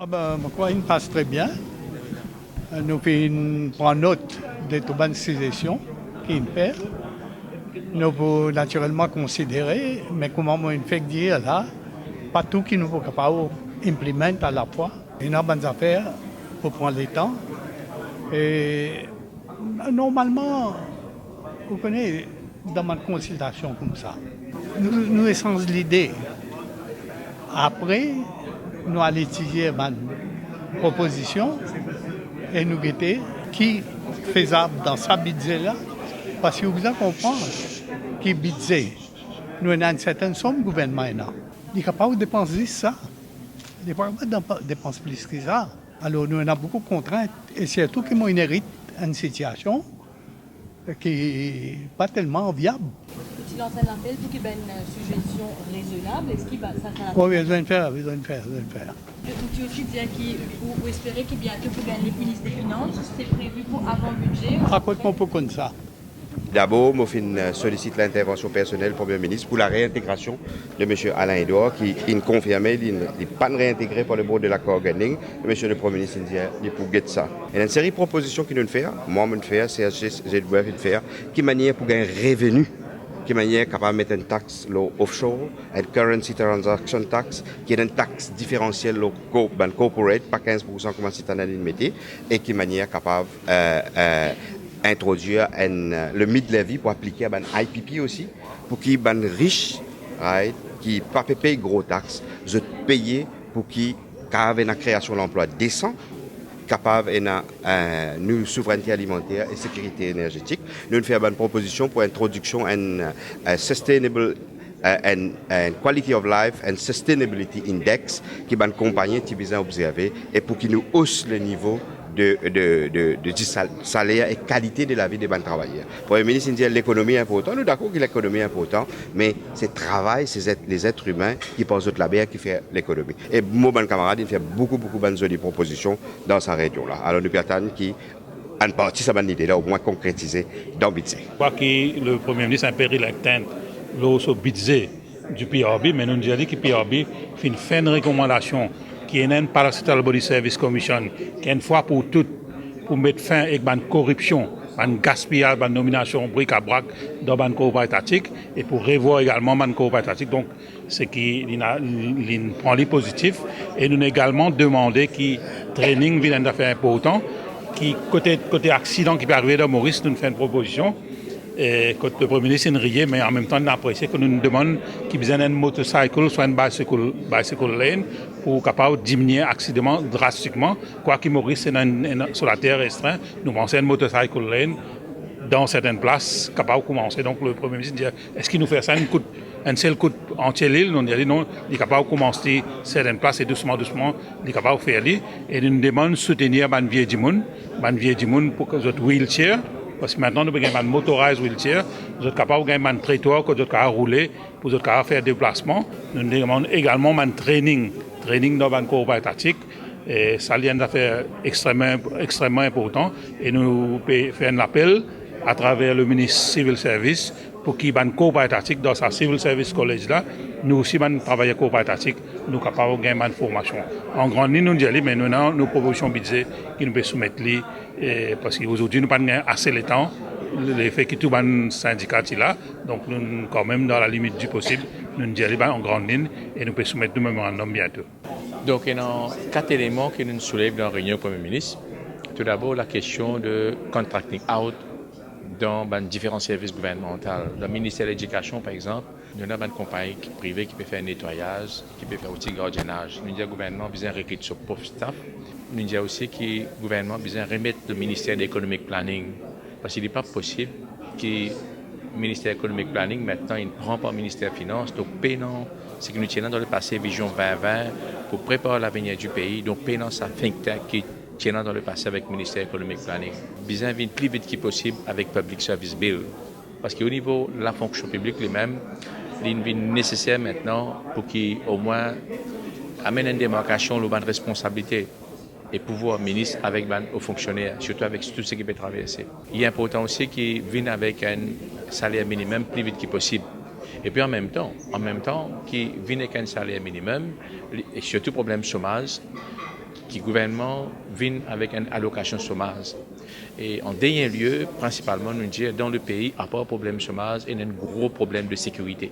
Je crois qu'il passe très bien. Nous prenons note de toute bonne situation qu'il fait. Nous pouvons naturellement considérer, mais comment on fait dire là, pas tout qui nous est capable d'implémenter à la fois. Il y a bonnes affaires pour prendre le temps. Et normalement, vous connaissez, dans ma consultation comme ça, nous essayons l'idée. Après, nous allons étudier ma proposition et nous guetter qui est faisable dans sa budget là. Parce que vous avez compris que le budget, nous avons une certaine somme gouvernement. Il est capable de dépenser ça. Il n'est pas capable de dépenser plus que ça. Alors nous avons beaucoup de contraintes et surtout que nous héritons une situation qui n'est pas tellement viable. Tu lances un appel pour qu'il y ait une suggestion raisonnable. Est-ce qu'il va ça oui, besoin de faire. Tu aussi dis vous espérez qu'il bientôt pour gagner le ministre des Finances, c'est prévu pour avant le budget. Raconte-moi un peu comme ça. D'abord, je sollicite l'intervention personnelle du Premier ministre pour la réintégration de M. Alain Edouard, qui a confirmé qu'il n'est pas réintégré par le board de l'accord Gending. M. le Premier ministre dit pour get ça. Il y a une série de propositions qu'il nous fait. Moi, je fais, CHG doit faire, qui manière pour gagner revenu, qui manière capable de mettre une taxe offshore, une currency transaction tax, qui est une taxe différentielle corporate, pas 15% comme c'est en métier, et qui manière capable introduire le mid-levy pour appliquer à un IPP aussi, pour qu'ils soient riches, right, qui ne pas payer gros taxes, je payer pour qu'ils aient une création d'emplois décent, capable une souveraineté alimentaire et sécurité énergétique. Nous faisons une proposition pour l'introduction d'un sustainable and quality of life and sustainability index qui va accompagner qui besoin observer et pour qu'il nous hausse le niveau de salaire et qualité de la vie des bons travailleurs. Le Premier ministre dit que l'économie est importante. Nous sommes d'accord que l'économie est importante, mais c'est le travail, c'est les êtres humains qui pensent de la bière qui fait l'économie. Et mon bon camarade, il fait beaucoup de propositions dans sa région-là. Alors nous attendons qu'il en partie sa bonne idée là au moins concrétisée dans le budget. Je crois que le Premier ministre a un péril le budget du PRB, mais nous avons dit que le PRB fait une recommandation qui est une Parasocial Body Service Commission, qui est une fois pour toutes, pour mettre fin à la corruption, à la gaspillage, à la nomination bric-à-brac dans le corps étatique et pour revoir également le corps étatique. Donc, c'est qu'il prend les positifs et nous avons également demandé que le training vienne d'affaires important, qui côté accident qui peut arriver dans Maurice, nous fait une proposition. Et quand le Premier ministre est rié, mais en même temps, on apprécie que nous nous demandons qu'il y ait une motorcycle, soit une bicycle lane, pour capable diminuer l'accident drastiquement. Quoi qu'il Maurice est sur la terre restreinte, nous pensons une motorcycle lane dans certaines places, capable de commencer. Donc le Premier ministre dit, est-ce qu'il nous fait ça un seul coup entier l'île? On dit non, il est capable de commencer certaines places et doucement, il est capable de faire l'île. Et nous demandons de soutenir les vieux du monde pour que notre wheelchair. Parce que maintenant, nous avons un motorisé wheelchair, nous sommes capables de gagner un trottoir, que nous sommes rouler, pour nous faire des déplacements. Nous demandons également un training dans le corps étatique. Et ça vient d'affaires extrêmement important. Et nous faisons un appel à travers le ministre Civil Service pour qu'il y ait un corps étatique dans sa Civil Service College là. Nous aussi, nous travaillons au corps étatique, nous sommes capables de gagner une formation. En grande ligne, nous disons, mais nous avons nos propositions budget qui nous peuvent soumettre. Parce qu'aujourd'hui, nous n'avons pas assez de temps, l'effet que tout le syndicat est là. Donc, nous, quand même, dans la limite du possible, nous disons en grande ligne et nous pouvons soumettre nos mémorandums bientôt. Donc, il y a 4 éléments qui nous soulèvent dans la réunion du Premier ministre. Tout d'abord, la question de contracting out dans différents services gouvernementaux. Dans le ministère de l'Éducation, par exemple, nous avons une compagnie privée qui peut faire un nettoyage, qui peut faire aussi le gardiennage. Nous avons le gouvernement besoin de recruter sur pauvre staff. Nous avons aussi que le gouvernement besoin de remettre le ministère de l'Economic Planning. Parce qu'il n'est pas possible que le ministère de l'Economic Planning, maintenant, il ne prend pas le ministère des Finances. Donc, payant, c'est que nous tenons dans le passé Vision 2020 pour préparer l'avenir du pays. Donc, payant sa think tank qui tenant dans le passé avec le ministère de l'Economic Planning. Besoin de plus vite que possible avec Public Service Bill. Parce qu'au niveau de la fonction publique lui-même, il est nécessaire maintenant pour qu'il au moins amène une démarcation, une responsabilité et pouvoir ministre avec aux fonctionnaires, surtout avec tout ce qui peut traverser. Il est important aussi qu'il vienne avec un salaire minimum plus vite que possible. Et puis en même temps, qu'il vienne avec un salaire minimum, et surtout problème chômage, qui gouvernement vient avec une allocation chômage. Et en dernier lieu, principalement, nous disons dans le pays, à part problème chômage, il y a un gros problème de sécurité.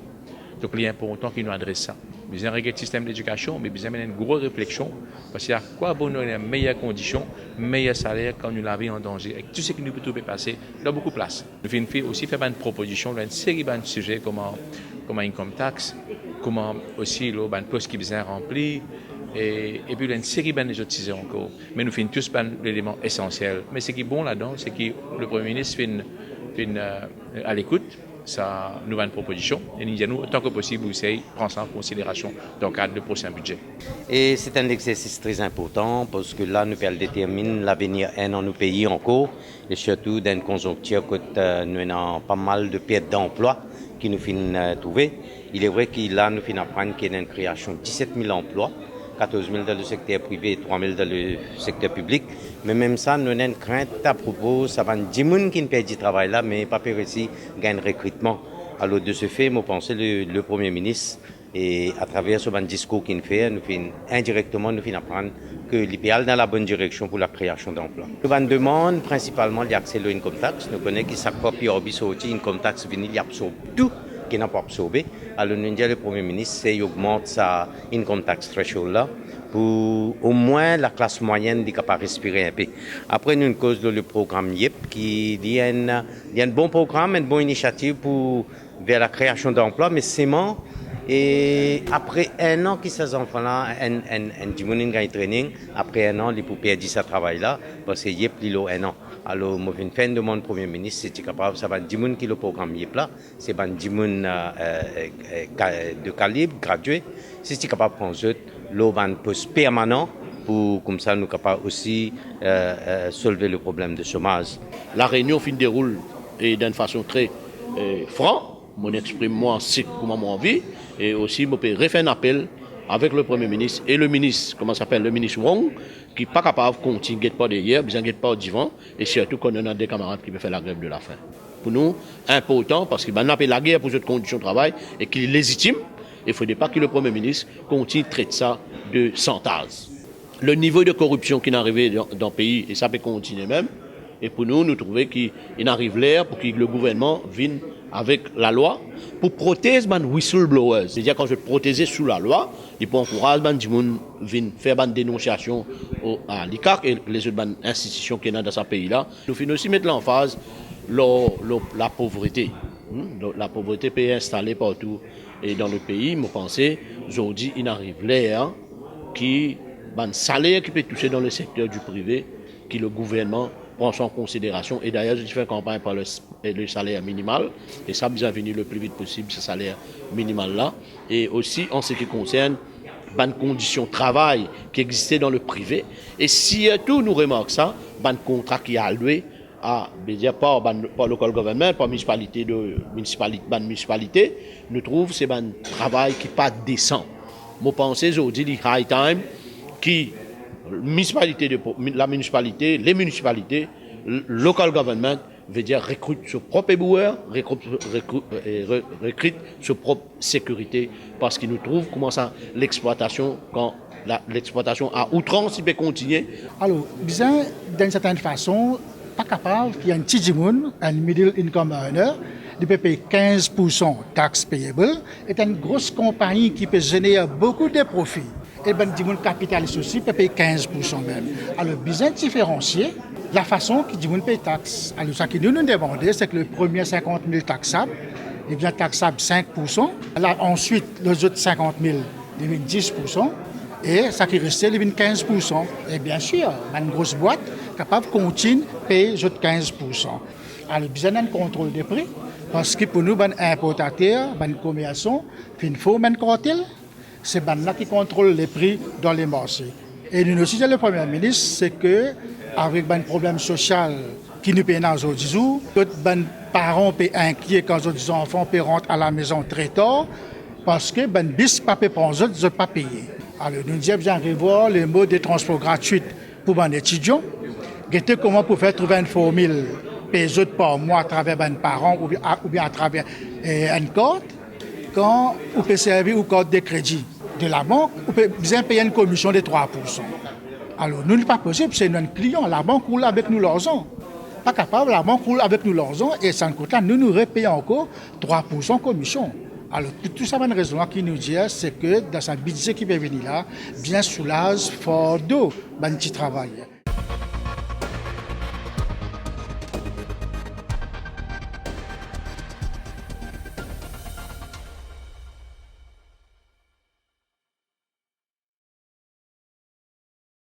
Donc, il est important qu'ils nous adressent ça. Nous avons un système d'éducation, mais nous avons une grosse réflexion. Parce qu'il y a quoi bon, nous avons les meilleures conditions, meilleurs salaires quand nous l'avons en danger. Et tout ce qui nous peut trouver passer, dans beaucoup de place. Nous avons aussi fait une proposition, une série de sujets comme income tax, comment aussi le poste qui besoin rempli. Et puis, il y a une série d'autres sujets encore. Mais nous faisons tous l'élément essentiel. Mais ce qui est bon là-dedans, c'est que le Premier ministre fait à l'écoute. Sa nouvelle proposition et nous disons autant que possible essayer de prendre ça en considération dans le cadre du prochain budget. Et c'est un exercice très important parce que là nous déterminer l'avenir dans nos pays encore et surtout dans une conjoncture où nous avons pas mal de pertes d'emploi qui nous finissent trouver. Il est vrai que là nous finissons apprendre qu'il y a une création de 17 000 emplois, 14 000 dans le secteur privé et 3 000 dans le secteur public. Mais même ça, nous avons une crainte à propos, ça va 10 personnes qui perdent du travail là, mais pas réussi à gagner un recrutement. Alors de ce fait, je pense que le Premier ministre, et à travers ce discours qu'il fait, indirectement, nous finissons apprendre que l'idéal dans la bonne direction pour la création d'emplois. Nous avons demande principalement l'accès à l'income tax. Nous connaissons que chaque fois qu'il y a une income tax, il absorbe tout qui n'a pas absorbé. Alors nous disons le Premier ministre, c'est augmente sa income tax threshold là pour au moins la classe moyenne qui capable respirer un peu. Après nous une cause de le programme YEP qui il y a un bon programme, une bonne initiative pour vers la création d'emplois, mais seulement et après un an que ces enfants-là un training, après un an ils peuvent perdre ce travail-là parce que YEP il a un an. Alors, moi, je fais une demande au Premier ministre, c'est capable, ça va 10 personnes qui le programme YEP là, c'est 10 personnes de calibre, gradués, c'est capable de prendre le poste permanent pour, comme ça, nous capables aussi soulever le problème de chômage. La réunion fin déroule d'une façon très franche, moi exprime moi comment moi envie, et aussi, je peux refaire un appel avec le Premier ministre et le ministre, comment s'appelle, le ministre Wong, qui n'est pas capable de continuer pas derrière, besoin de pas devant, et surtout qu'on a des camarades qui peuvent faire la grève de la faim. Pour nous, important, parce qu'il va appeler la guerre pour cette condition de travail, et qu'il est légitime, il ne faudrait pas que le Premier ministre continue de traiter ça de chantage. Le niveau de corruption qui est arrivé dans le pays, et ça peut continuer même, et pour nous, nous trouvons qu'il arrive l'air pour que le gouvernement vienne avec la loi pour protéger les whistleblowers. C'est-à-dire quand je protéger sous la loi, il peut encourager les gens à faire une dénonciation à l'ICAC et les autres institutions qui sont dans ce pays-là. Nous finissons aussi mettre l'emphase la pauvreté. La pauvreté peut être installée partout et dans le pays. Je pense aujourd'hui, il arrive l'air qui un salaire qui peut toucher dans le secteur du privé, qui le gouvernement prend en considération. Et d'ailleurs, je fais une campagne par le salaire minimal. Et ça, besoin de venir le plus vite possible, ce salaire minimal-là. Et aussi, en ce qui concerne les conditions de travail qui existaient dans le privé. Et si tout nous remarque ça, les contrat qui a alloué à, par local government, par municipalité, nous trouvons que c'est un travail qui n'est pas décent. Je pense aujourd'hui, il high time qui la municipalité, les municipalités, local government, veut dire recrute sur propre boueur, recrute sur propre sécurité, parce qu'ils nous trouvent comment ça l'exploitation, quand l'exploitation à outrance, il peut continuer. Alors, disons, d'une certaine façon, pas capable, il y a un petit monde, un middle income earner, il peut payer 15% taxes payable, est une grosse compagnie qui peut générer beaucoup de profits. Et ben, du capitaliste aussi peut payer 15% même. Alors, besoin de différencier la façon que du monde paye taxes. Alors, ce qui nous demandons, c'est que le premier 50 000 taxables, il devient taxable 5%. Là, ensuite, les autres 50 000 deviennent 10%. Et ça qui restait, il devient 15%. Et bien sûr, une grosse boîte capable de continuer à payer les autres 15%. Alors, besoin d'un contrôle des prix. Parce que pour nous, les importateurs, les commerçants, il faut un cartel. C'est là qui contrôle les prix dans les marchés. Et nous aussi, le Premier ministre, c'est qu'avec un problème social qui nous paye dans les jours, les parents sont inquiets quand les enfants rentrent à la maison très tard, parce que les bis ne peuvent pas payer. Alors nous disons bien revoir les modes de transport gratuits pour les étudiants. Comment pour faire trouver une formule payée par mois à travers les parents ou bien à travers une carte, quand on peut servir une carte de crédit de la banque, on peut bien payer une commission de 3%. Alors, nous, n'est pas possible, c'est notre client, la banque roule avec nous l'argent. Pas capable, la banque roule avec nous l'argent et sans compter, nous repayons encore 3% commission. Alors, tout ça, une raison qui nous dit, c'est que dans un budget qui peut venir là, bien soulage fort d'eau, petit travail.